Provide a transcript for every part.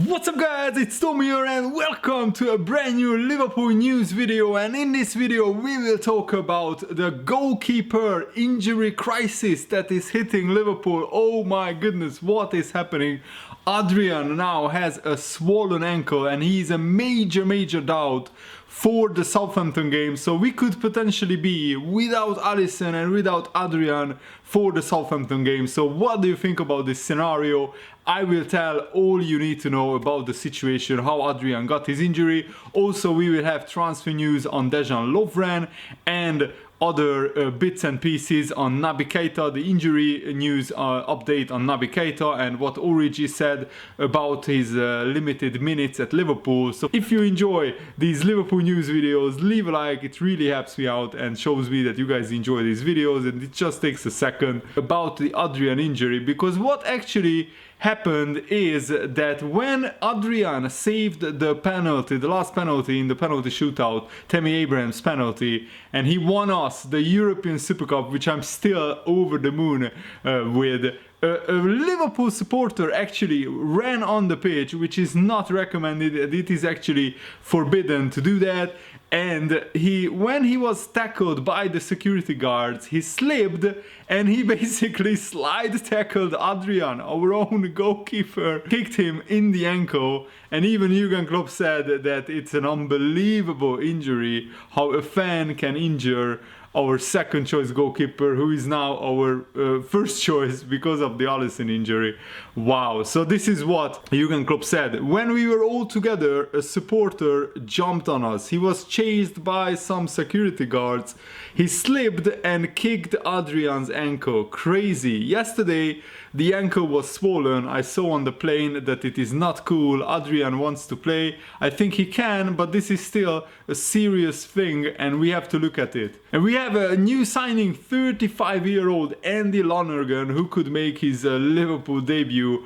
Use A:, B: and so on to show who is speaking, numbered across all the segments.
A: What's up guys, it's Tom here and welcome to a brand new Liverpool news video, and in this video we will talk about the goalkeeper injury crisis that is hitting Liverpool. Oh my goodness, what is happening? Adrian now has a swollen ankle and he's a major doubt for the Southampton game, so we could potentially be without Alisson and without Adrian for the Southampton game. So what do you think about this scenario? I will tell all you need to know about the situation, how Adrian got his injury. Also, we will have transfer news on Dejan Lovren and other bits and pieces on Naby Keita, the injury news update on Naby Keita, and what Origi said about his limited minutes at Liverpool. So if you enjoy these Liverpool news videos, leave a like, it really helps me out and shows me that you guys enjoy these videos. And it just takes a second about the Adrian injury, because what actually happened is that when Adrian saved the penalty, the last penalty in the penalty shootout, Tammy Abraham's penalty, and he won us the European Super Cup, which I'm still over the moon with. A Liverpool supporter actually ran on the pitch, which is not recommended. It is actually forbidden to do that. And when he was tackled by the security guards, he slipped and he basically slide tackled Adrian, our own goalkeeper, kicked him in the ankle. And even Jurgen Klopp said that it's an unbelievable injury, how a fan can injure our second choice goalkeeper, who is now our first choice because of the Alisson injury. Wow. So this is what Jurgen Klopp said. When we were all together, a supporter jumped on us. He was chased by some security guards. He slipped and kicked Adrian's ankle. Crazy. Yesterday, the ankle was swollen. I saw on the plane that it is not cool. Adrian wants to play. I think he can, but this is still a serious thing and we have to look at it. And we have a new signing, 35-year-old Andy Lonergan, who could make his Liverpool debut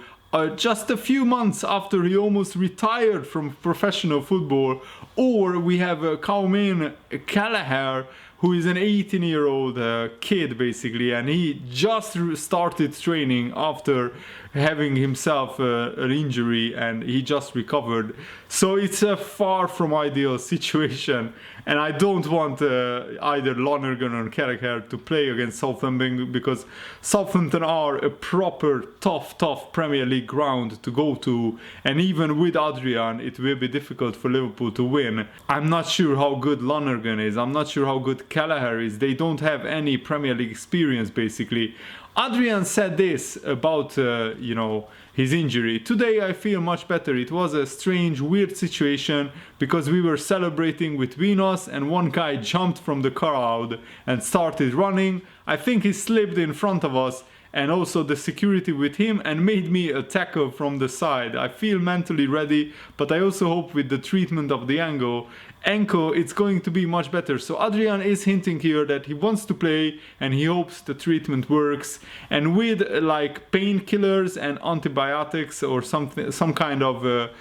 A: just a few months after he almost retired from professional football. Or we have Kaumin Kelleher, who is an 18-year-old kid basically, and he just started training after having himself an injury and he just recovered. So it's a far from ideal situation, and I don't want either Lonergan or Kelleher to play against Southampton, because Southampton are a proper tough Premier League ground to go to, and even with Adrian it will be difficult for Liverpool to win. I'm not sure how good Lonergan is, I'm not sure how good Kelleher is. They don't have any Premier League experience basically. Adrian said this about his injury. Today I feel much better. It was a strange, weird situation because we were celebrating between us and one guy jumped from the crowd and started running. I think he slipped in front of us and also the security with him and made me a tackle from the side. I feel mentally ready, but I also hope with the treatment of the ankle it's going to be much better. So Adrian is hinting here that he wants to play and he hopes the treatment works, and with like painkillers and antibiotics or some kind of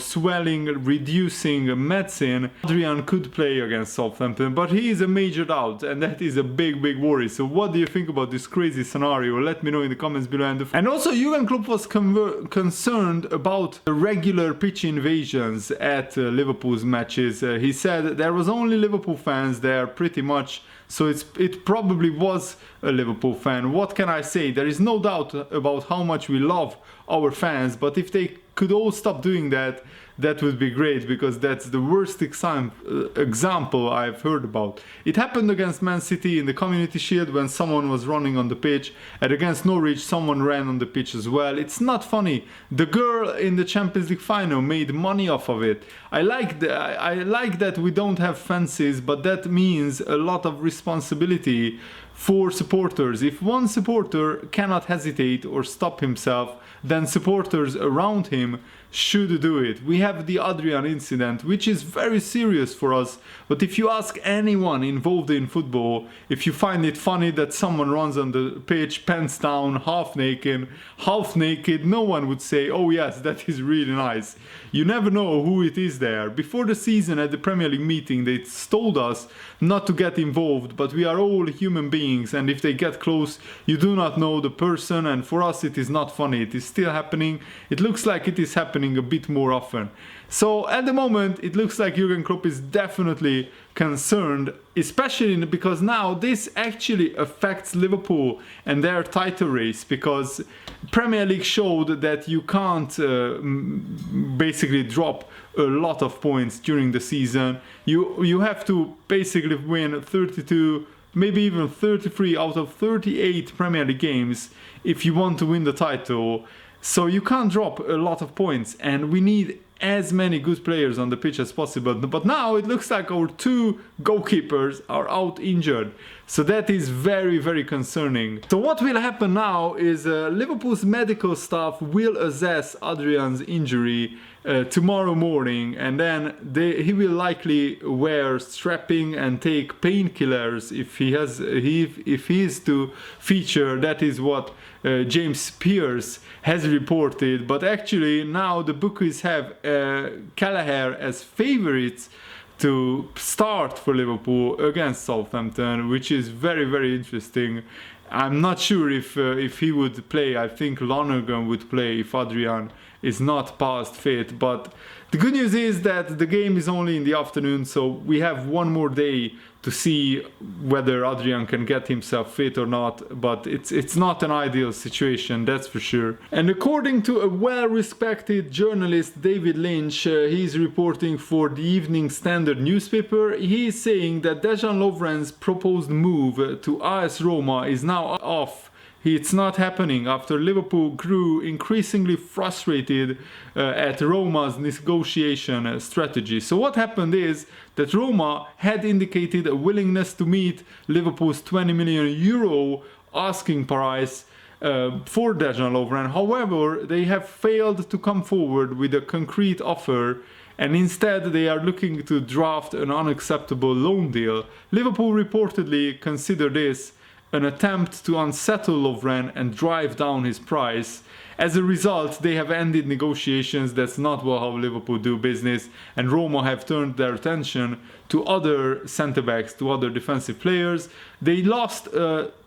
A: swelling reducing medicine, Adrian could play against Southampton, but he is a major doubt and that is a big worry. So what do you think about this crazy scenario? Let me know in the comments below. And also Jurgen Klopp was concerned about the regular pitch invasions at Liverpool's matches. He said there was only Liverpool fans there pretty much, so it probably was a Liverpool fan. What can I say? There is no doubt about how much we love our fans, but if they could all stop doing that, that would be great, because that's the worst example I've heard about. It happened against Man City in the Community Shield when someone was running on the pitch, and against Norwich someone ran on the pitch as well. It's not funny. The girl in the Champions League final made money off of it. I like that we don't have fences, but that means a lot of responsibility for supporters. If one supporter cannot hesitate or stop himself, then supporters around him should do it. We have the Adrian incident, which is very serious for us, but if you ask anyone involved in football, if you find it funny that someone runs on the pitch pants down, half naked, no one would say, oh yes, that is really nice. You never know who it is there. Before the season at the Premier League meeting, they told us not to get involved, but we are all human beings, and if they get close, you do not know the person, and for us it is not funny. It is still happening. It looks like it is happening happening a bit more often. So at the moment it looks like Jurgen Klopp is definitely concerned, especially because now this actually affects Liverpool and their title race, because Premier League showed that you can't basically drop a lot of points during the season. You have to basically win 32, maybe even 33 out of 38 Premier League games if you want to win the title. So you can't drop a lot of points, and we need as many good players on the pitch as possible. But now it looks like our two goalkeepers are out injured, so that is very, very concerning. So what will happen now is Liverpool's medical staff will assess Adrian's injury tomorrow morning, and then he will likely wear strapping and take painkillers if he is to feature. That is what James Pearce has reported. But actually now the bookies have Kelleher as favourites to start for Liverpool against Southampton, which is very, very interesting. I'm not sure if he would play. I think Lonergan would play if Adrian is not past fit. But the good news is that the game is only in the afternoon, so we have one more day to see whether Adrian can get himself fit or not. But it's not an ideal situation, that's for sure. And according to a well-respected journalist, David Lynch, he's reporting for the Evening Standard newspaper. He is saying that Dejan Lovren's proposed move to AS Roma is now off. It's not happening after Liverpool grew increasingly frustrated at Roma's negotiation strategy. So what happened is that Roma had indicated a willingness to meet Liverpool's 20 million euro asking price for Dejan Lovren. However, they have failed to come forward with a concrete offer, and instead they are looking to draft an unacceptable loan deal. Liverpool reportedly consider this an attempt to unsettle Lovren and drive down his price. As a result, they have ended negotiations. That's not how Liverpool do business, and Roma have turned their attention to other centre-backs, to other defensive players. They lost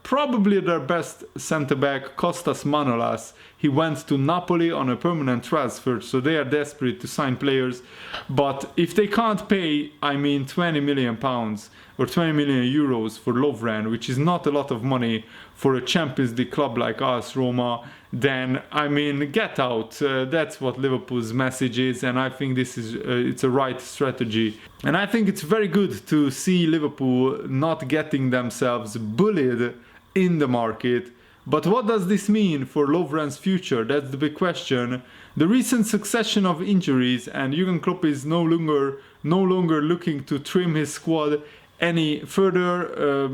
A: probably their best centre-back, Kostas Manolas. He went to Napoli on a permanent transfer, so they are desperate to sign players. But if they can't pay, I mean, 20 million pounds or 20 million euros for Lovren, which is not a lot of money for a Champions League club like us, Roma, then, I mean, get out. That's what Liverpool's message is, and I think this is it's a right strategy. And I think it's very good to see Liverpool not getting themselves bullied in the market. But what does this mean for Lovren's future? That's the big question. The recent succession of injuries, and Jurgen Klopp is no longer looking to trim his squad any further.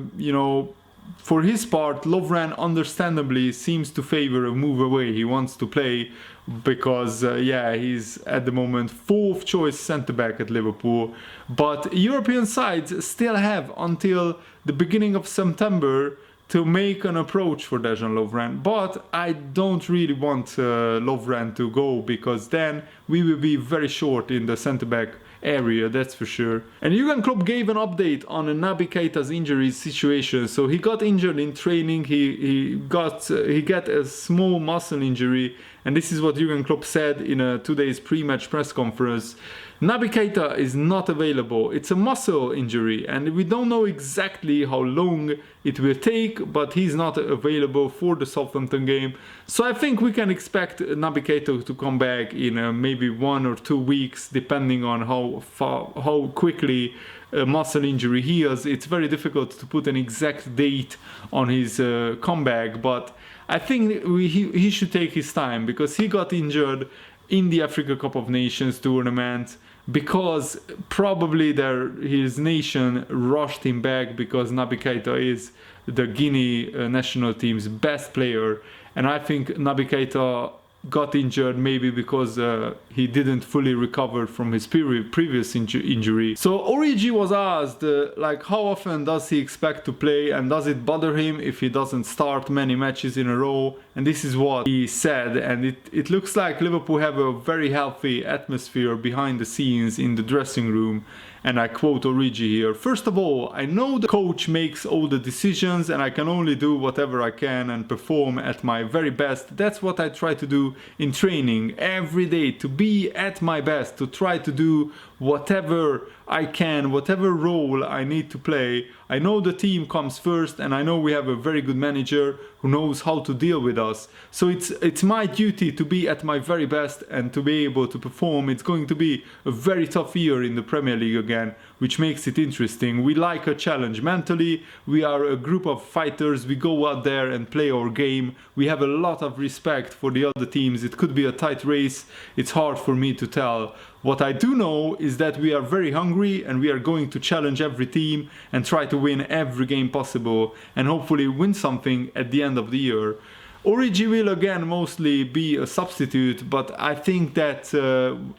A: For his part, Lovren understandably seems to favor a move away. He wants to play because, he's at the moment 4th choice centre-back at Liverpool. But European sides still have until the beginning of September to make an approach for Dejan Lovren. But I don't really want Lovren to go, because then we will be very short in the centre-back area, that's for sure. And Jurgen Klopp gave an update on Naby Keita's injury situation. So he got injured in training. He got a small muscle injury, and this is what Jurgen Klopp said in a today's pre-match press conference. Naby Keita is not available. It's a muscle injury, and we don't know exactly how long it will take, but he's not available for the Southampton game. So I think we can expect Naby Keita to come back in maybe 1 or 2 weeks, depending on how quickly a muscle injury heals. It's very difficult to put an exact date on his comeback, but I think he should take his time, because he got injured in the Africa Cup of Nations tournament, because probably his nation rushed him back, because Naby Keita is the Guinea national team's best player. And I think Naby Keita got injured maybe because he didn't fully recover from his previous injury. So Origi was asked how often does he expect to play, and does it bother him if he doesn't start many matches in a row, and this is what he said. And it looks like Liverpool have a very healthy atmosphere behind the scenes in the dressing room, and I quote Origi here. "First of all, I know the coach makes all the decisions and I can only do whatever I can and perform at my very best. That's what I try to do in training every day, to be at my best, to try to do whatever I can, whatever role I need to play. I know the team comes first and I know we have a very good manager who knows how to deal with us. So it's my duty to be at my very best and to be able to perform. It's going to be a very tough year in the Premier League again, which makes it interesting. We like a challenge mentally. We are a group of fighters. We go out there and play our game. We have a lot of respect for the other teams. It could be a tight race. It's hard for me to tell. What I do know is that we are very hungry and we are going to challenge every team and try to win every game possible and hopefully win something at the end of the year. Origi will again mostly be a substitute, but I think that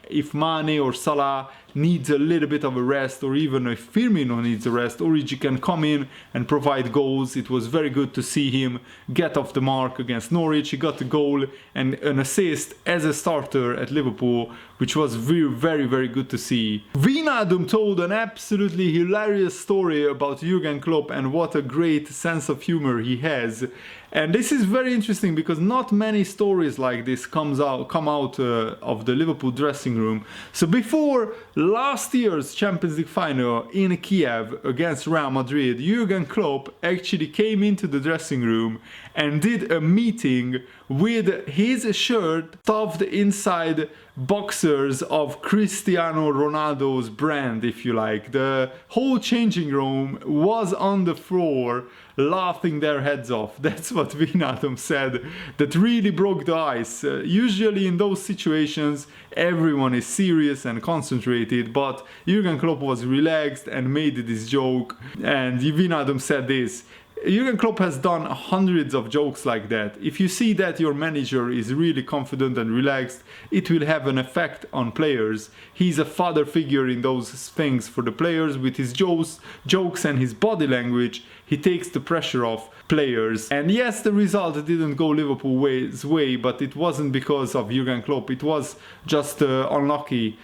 A: if Mane or Salah needs a little bit of a rest, or even if Firmino needs a rest, Origi can come in and provide goals. It was very good to see him get off the mark against Norwich. He got a goal and an assist as a starter at Liverpool, which was very, very good to see. Wijnaldum told an absolutely hilarious story about Jurgen Klopp and what a great sense of humor he has. And this is very interesting because not many stories like this come out of the Liverpool dressing room. So before last year's Champions League final in Kiev against Real Madrid, Jurgen Klopp actually came into the dressing room and did a meeting with his shirt stuffed inside boxers of Cristiano Ronaldo's brand, if you like. The whole changing room was on the floor laughing their heads off. That's what Wijnaldum said. That really broke the ice. Usually in those situations everyone is serious and concentrated, but Jurgen Klopp was relaxed and made this joke, and Wijnaldum said this: Jurgen Klopp has done hundreds of jokes like that. If you see that your manager is really confident and relaxed, it will have an effect on players. He's a father figure in those things for the players. With his jokes and his body language, he takes the pressure off players. And yes, the result didn't go Liverpool's way, but it wasn't because of Jurgen Klopp. It was just an unlucky,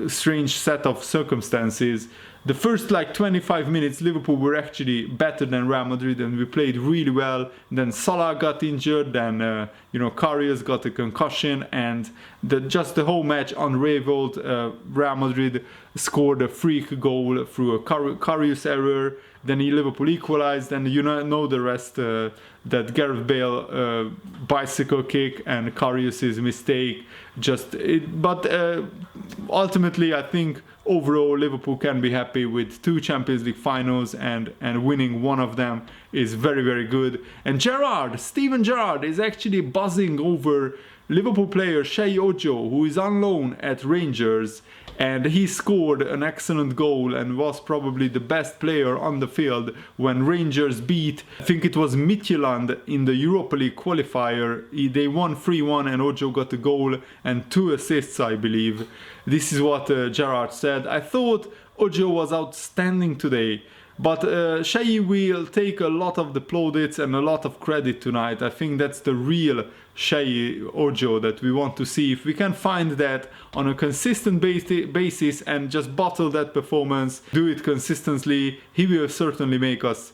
A: strange set of circumstances. The first 25 minutes Liverpool were actually better than Real Madrid and we played really well. Then Salah got injured, then Karius got a concussion, and the whole match unraveled. Real Madrid scored a freak goal through a Karius error. Then Liverpool equalized, and you know the rest. That Gareth Bale bicycle kick and Karius's mistake. But ultimately, I think overall Liverpool can be happy with 2 Champions League finals, and winning one of them is very, very good. And Steven Gerrard is actually buzzing over Liverpool player Sheyi Ojo, who is on loan at Rangers, and he scored an excellent goal and was probably the best player on the field when Rangers beat, I think it was Midtjylland in the Europa League qualifier. They won 3-1 and Ojo got a goal and 2 assists, I believe. This is what Gerrard said. I thought Ojo was outstanding today, but Sheyi will take a lot of the plaudits and a lot of credit tonight. I think that's the real Sheyi Ojo that we want to see. If we can find that on a consistent basis and just bottle that performance, do it consistently, he will certainly make us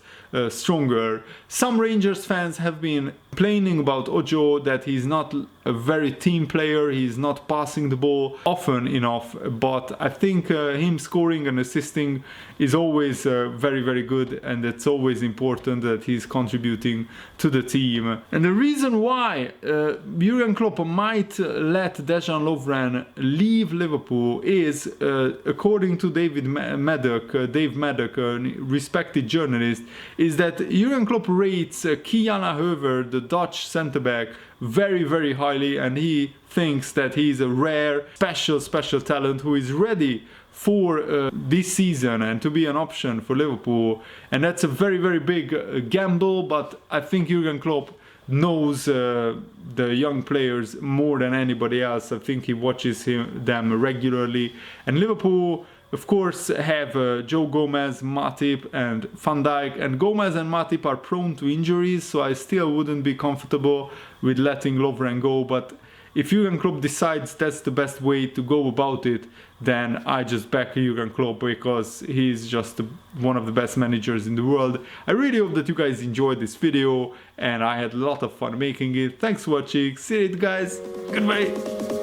A: stronger. Some Rangers fans have been complaining about Ojo, that he's not a very team player, he's not passing the ball often enough, but I think him scoring and assisting is always very, very good, and it's always important that he's contributing to the team. And the reason why Jurgen Klopp might let Dejan Lovren leave Liverpool is, according to Dave Maddock, a respected journalist, is that Jurgen Klopp rates Kian Hoever, the Dutch centre-back, very, very highly, and he thinks that he's a rare, special talent who is ready for this season and to be an option for Liverpool. And that's a very, very big gamble, but I think Jurgen Klopp knows the young players more than anybody else. I think he watches them regularly. And Liverpool, of course, have Joe Gomez, Matip and Van Dijk, and Gomez and Matip are prone to injuries, so I still wouldn't be comfortable with letting Lovren go. But if Jurgen Klopp decides that's the best way to go about it, then I just back Jurgen Klopp, because he's just one of the best managers in the world. I really hope that you guys enjoyed this video, and I had a lot of fun making it. Thanks for watching. See you guys. Goodbye.